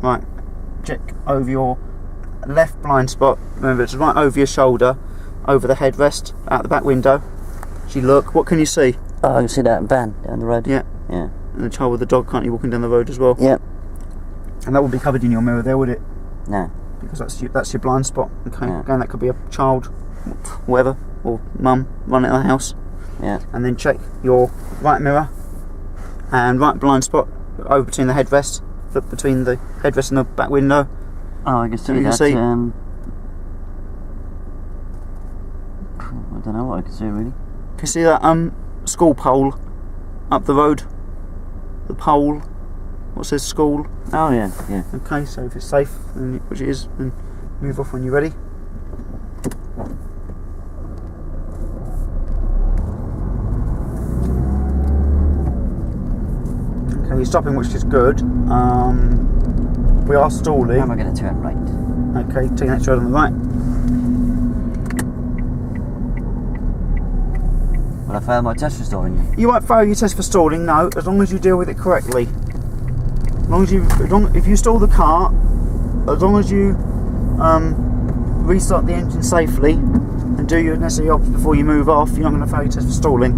Right, check over your left blind spot. Remember, it's right over your shoulder, over the headrest, out the back window. As you look, what can you see? Oh, I can see that van down the road. Yeah. Yeah. And the child with the dog, can't you, walking down the road as well? Yep. And that would be covered in your mirror there, would it? No. Because that's your blind spot. Okay. Yeah. Again, that could be a child, whatever, or mum running the house. Yeah. And then check your right mirror and right blind spot over between the headrest, between the headrest and the back window. Oh, I can see you that. Can see? I don't know what I can see really. Can you see that school pole up the road? The pole, what says school? Oh yeah, yeah. Okay, so if it's safe, which it is, then move off when you're ready. Okay, you're stopping, which is good. We are stalling. How am I going to turn right? Okay, take the next road on the right. Will I fail my test for stalling you? You won't fail your test for stalling, no, as long as you deal with it correctly. If you stall the car, as long as you restart the engine safely and do your necessary ops before you move off, you're not going to fail your test for stalling.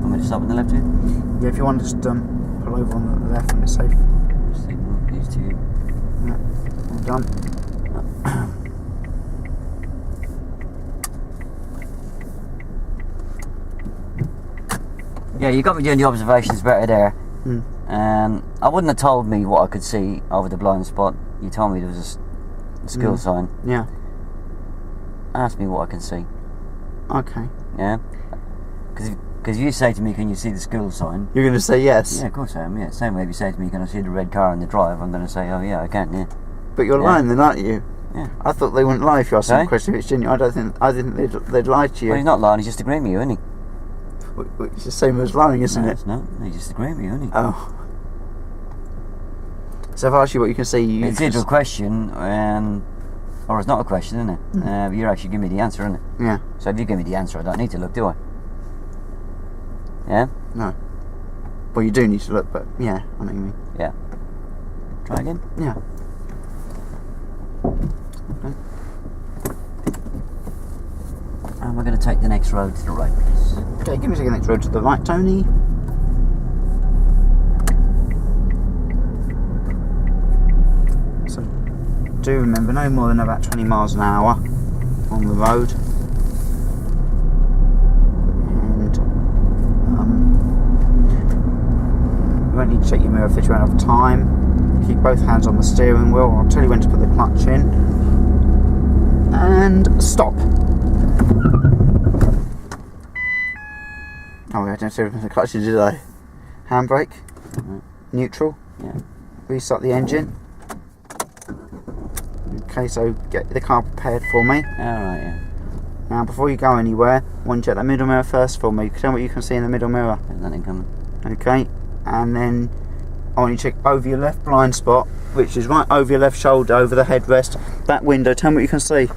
Want me to stop on the left here? Yeah, if you want to just pull over on the left when it's safe. Just signal these two. Yeah, all done. Yeah, you got me doing the observations better there. Mm. I wouldn't have told me what I could see over the blind spot. You told me there was a skill sign. Yeah. Ask me what I can see. Okay. Yeah? Because you say to me, can you see the skill sign? You're going to say yes. Yeah, of course I am, yeah. Same way if you say to me, can I see the red car in the drive? I'm going to say, oh yeah, I can, yeah. But you're lying then, aren't you? Yeah. I thought they wouldn't lie if you asked them Okay. a question if it's genuine. I didn't think they'd lie to you. Well, he's not lying, he's just agreeing with you, isn't he? It's the same as lying, isn't No, it? it's not. He's just agreeing with you, isn't he? Oh. So if I ask you what you can see, It's either a question, or it's not a question, isn't it? But you're actually giving me the answer, isn't it? Yeah. So if you give me the answer, I don't need to look, do I? Yeah? No. Well, you do need to look, but yeah, I know what you mean. Yeah. Try again? Yeah. And we're going to take the next road to the right, please. Okay, give me a second. Next road to the right, Tony. So, do remember, no more than about 20 miles an hour on the road. And you won't need to check your mirror if you run out of time. Keep both hands on the steering wheel. I'll tell you when to put the clutch in. And stop. Oh, I didn't see the clutch, did I? Handbrake, neutral, Yeah. restart the engine. Okay, so get the car prepared for me. Alright, yeah. Now, before you go anywhere, I want you to check that middle mirror first for me. Tell me what you can see in the middle mirror. There's nothing coming. Okay, and then I want you to check over your left blind spot, which is right over your left shoulder, over the headrest, that window. Tell me what you can see.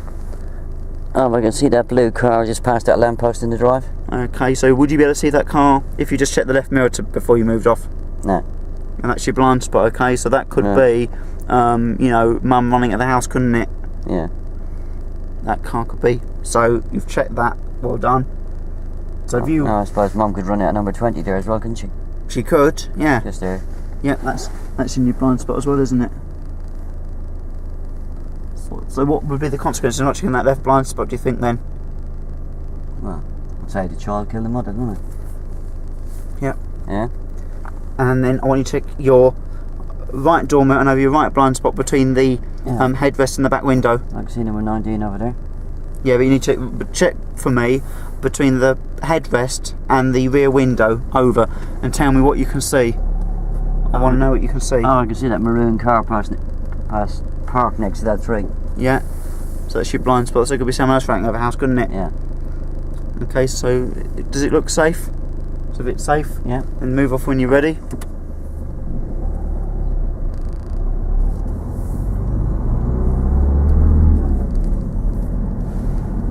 Oh, I can see that blue car just past that lamppost in the drive. Okay, so would you be able to see that car if you just checked the left mirror before you moved off? No. And that's your blind spot, okay? So that could Yeah. be, you know, mum running at the house, couldn't it? Yeah. That car could be. So you've checked that, well done. So if you... No, I suppose Mum could run it at number 20 there as well, couldn't she? She could, yeah. Just there. Yeah, that's in your blind spot as well, isn't it? So what would be the consequence of not checking that left blind spot, do you think, then? Well, I'd say the child killed the mother, wouldn't it? Yep. Yeah? And then I want you to check your right door mirror and over your right blind spot between the headrest and the back window. I can see number 19 over there. Yeah, but you need to check for me between the headrest and the rear window over and tell me what you can see. I want to know what you can see. Oh, I can see that maroon car parked next to that tree. Yeah. So that's your blind spot. So it could be someone else running over the house, couldn't it? Yeah. Okay, so does it look safe? So if it's safe, Yeah. then move off when you're ready.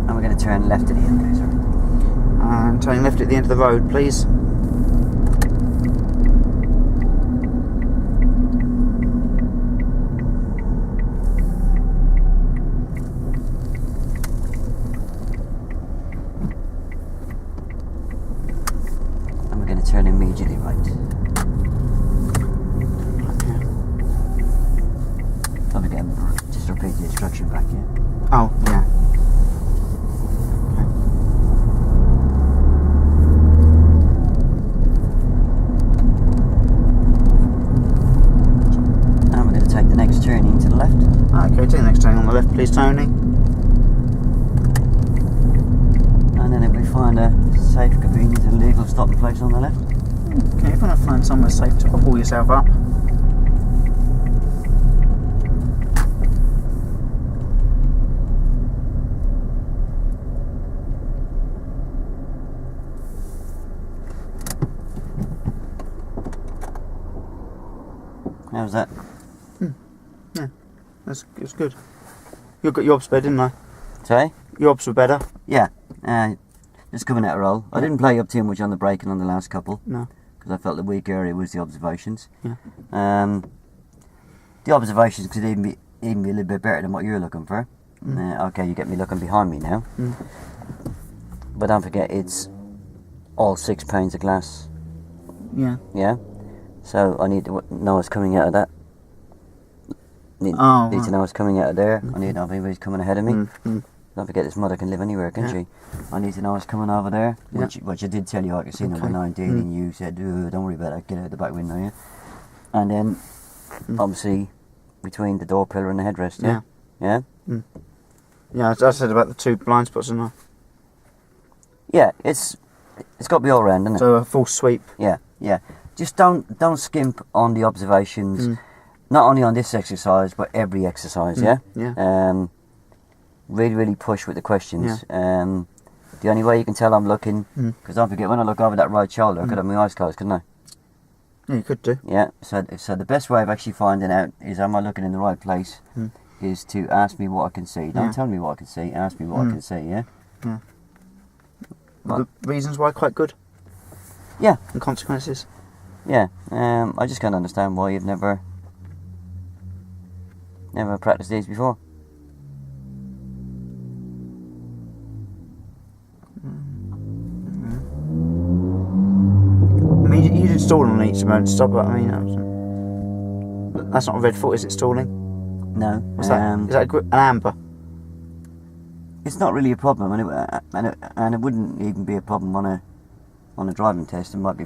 And we're going to turn left at the end, okay, sir? And turning left at the end of the road, please. immediately right. Okay. Don't forget, just repeat the instruction back, yeah? Oh, yeah. And we're going to take the next turning to the left. Okay, take the next turn on the left, please, Tony. And then if we find a safe, convenient and legal stopping place on the left. Okay, if you want to find somewhere safe to pull yourself up. How's that? Yeah, that's good. You got your obs better, didn't I? Sorry? Your obs were better. Yeah. Just coming out of roll. I didn't play up too much on the braking on the last couple. No. Because I felt the weak area was the observations. Yeah. The observations could even be a little bit better than what you're looking for. Okay, you get me looking behind me now. But don't forget, it's all 6 panes of glass. Yeah. Yeah. So I need to know what's coming out of that. Need Right. to know what's coming out of there. I need to know if anybody's coming ahead of me. Don't forget, this mother can live anywhere, can't she? I need to know what's coming over there. Which I did tell you I could see number 19, and you said, don't worry about that, get out the back window, yeah? And then, obviously, between the door pillar and the headrest, yeah? Yeah? Yeah, I said about the 2 blind spots, didn't I? Yeah, it's got to be all round, isn't it? So a full sweep. Yeah. Just don't skimp on the observations, not only on this exercise, but every exercise, yeah? Yeah. Really push with the questions. The only way you can tell I'm looking, because don't forget, when I look over that right shoulder, I could have my eyes closed, couldn't I? Yeah, you could do. Yeah, so the best way of actually finding out is, am I looking in the right place, is to ask me what I can see. Don't tell me what I can see, ask me what I can see, yeah? The reasons why quite good. Yeah. And consequences. Yeah, I just can't understand why you've never practiced these before. I mean, you did stall on each moment stop, but I mean, that's not a red foot, is it, stalling? No. What's that? Is that an amber? It's not really a problem, and it wouldn't even be a problem on a driving test. It might be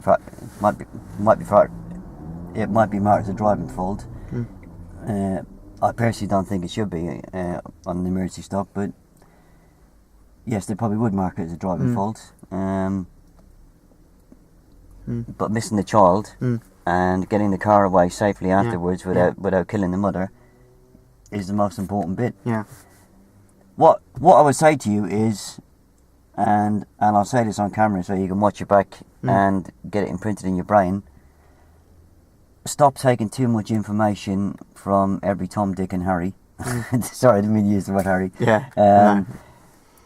marked as a driving fault. I personally don't think it should be on an emergency stop, but yes, they probably would mark it as a driving fault. But missing the child and getting the car away safely afterwards without killing the mother is the most important bit. Yeah. What I would say to you is, and I'll say this on camera so you can watch it back and get it imprinted in your brain, stop taking too much information from every Tom, Dick and Harry. Sorry, I didn't mean to use the word Harry. Yeah. No.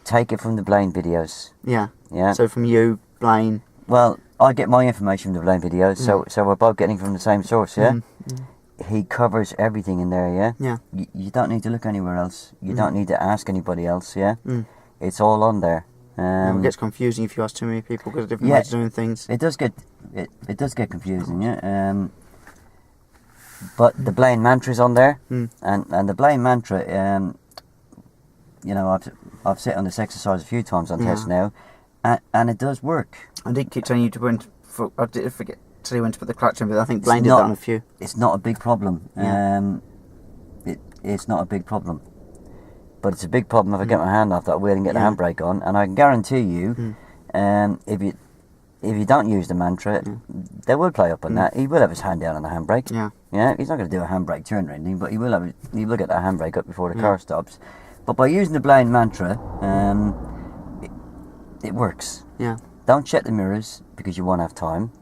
Take it from the Blaine videos. Yeah. Yeah. So from you, Blaine. Well, I get my information from the Blaine videos, so we're both getting from the same source, yeah? He covers everything in there, yeah? Yeah. You don't need to look anywhere else. You don't need to ask anybody else, yeah? It's all on there. It gets confusing if you ask too many people because of different ways of doing things. It does get confusing, yeah? But the Blaine mantra's on there, and the Blaine mantra, you know, I've sat on this exercise a few times on tests now, and it does work. I did keep telling you to I did forget to tell you when to put the clutch in, but I think Blaine did that on a few. It's not a big problem. Yeah. It's not a big problem. But it's a big problem if I get my hand off that wheel and get the handbrake on, and I can guarantee you, if you don't use the mantra, they will play up on that. He will have his hand down on the handbrake. Yeah, he's not going to do a handbrake turn or anything, but he will get that handbrake up before the car stops. But by using the Blaine mantra, it works. Yeah. Don't check the mirrors because you won't have time.